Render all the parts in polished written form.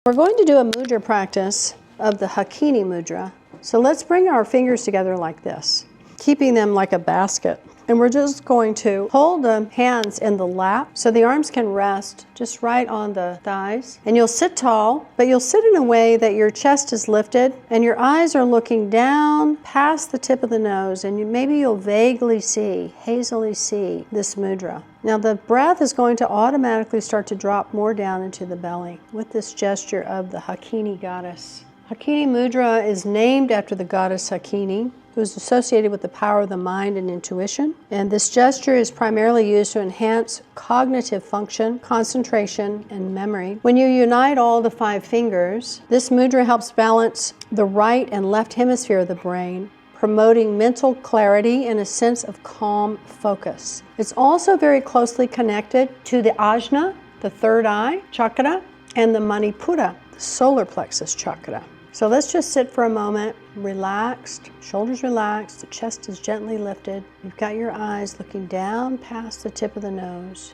We're going to do a mudra practice of the Hakini Mudra. So let's bring our fingers together like this, keeping them like a basket. And we're just going to hold the hands in the lap so the arms can rest just right on the thighs. And you'll sit tall, but you'll sit in a way that your chest is lifted and your eyes are looking down past the tip of the nose, and maybe you'll vaguely see, hazily see this mudra. Now the breath is going to automatically start to drop more down into the belly with this gesture of the Hakini goddess. Hakini Mudra is named after the goddess Hakini, who is associated with the power of the mind and intuition. And this gesture is primarily used to enhance cognitive function, concentration, and memory. When you unite all the 5 fingers, this mudra helps balance the right and left hemisphere of the brain, promoting mental clarity and a sense of calm focus. It's also very closely connected to the ajna, the third eye chakra, and the manipura, the solar plexus chakra. So let's just sit for a moment, relaxed, shoulders relaxed, the chest is gently lifted. You've got your eyes looking down past the tip of the nose.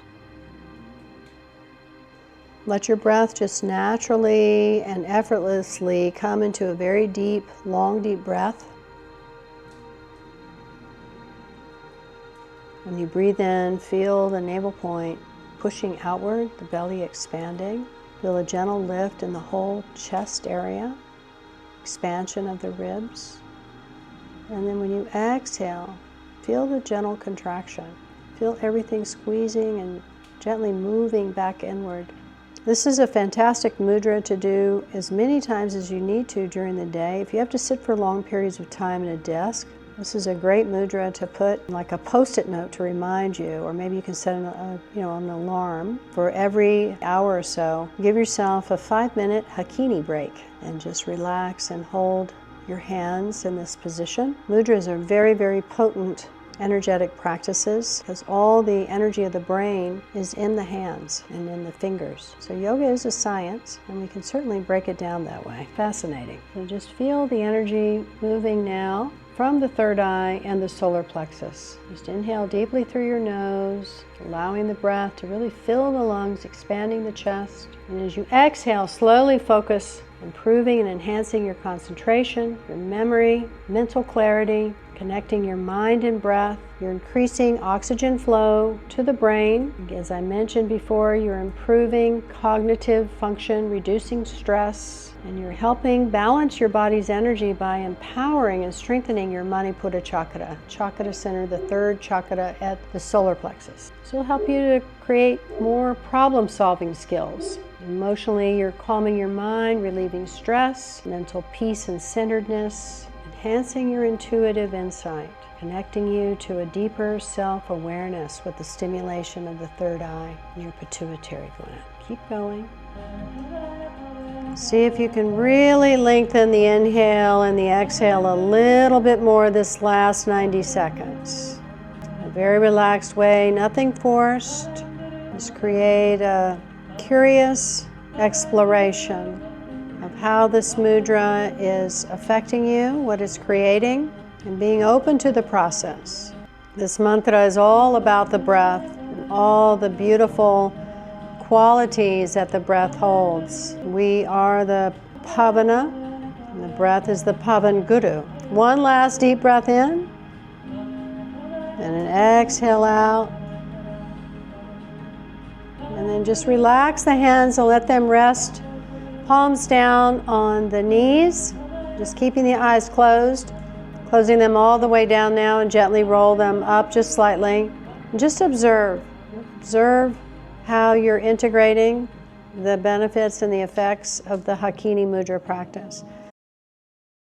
Let your breath just naturally and effortlessly come into a very deep, long, deep breath. When you breathe in, feel the navel point pushing outward, the belly expanding. Feel a gentle lift in the whole chest area. Expansion of the ribs. And then when you exhale, feel the gentle contraction. Feel everything squeezing and gently moving back inward. This is a fantastic mudra to do as many times as you need to during the day. If you have to sit for long periods of time at a desk, this is a great mudra to put like a post-it note to remind you, or maybe you can set an alarm for every hour or so. Give yourself a 5-minute Hakini break and just relax and hold your hands in this position. Mudras are very, very potent energetic practices because all the energy of the brain is in the hands and in the fingers. So yoga is a science, and we can certainly break it down that way. Fascinating. So just feel the energy moving now from the third eye and the solar plexus. Just inhale deeply through your nose, allowing the breath to really fill the lungs, expanding the chest. And as you exhale, slowly focus, improving and enhancing your concentration, your memory, mental clarity, connecting your mind and breath. You're increasing oxygen flow to the brain. As I mentioned before, you're improving cognitive function, reducing stress, and you're helping balance your body's energy by empowering and strengthening your manipura chakra center, the third chakra at the solar plexus. This will help you to create more problem-solving skills. Emotionally, you're calming your mind, relieving stress, mental peace and centeredness, enhancing your intuitive insight, connecting you to a deeper self-awareness with the stimulation of the third eye and your pituitary gland. Keep going. See if you can really lengthen the inhale and the exhale a little bit more this last 90 seconds. In a very relaxed way, nothing forced. Just create a curious exploration of how this mudra is affecting you, what it's creating, and being open to the process. This mantra is all about the breath and all the beautiful qualities that the breath holds. We are the pavana, and the breath is the pavan guru. One last deep breath in, and an exhale out. And then just relax the hands and let them rest, palms down on the knees, just keeping the eyes closed, closing them all the way down now, and gently roll them up just slightly. And just observe. Observe how you're integrating the benefits and the effects of the Hakini Mudra practice.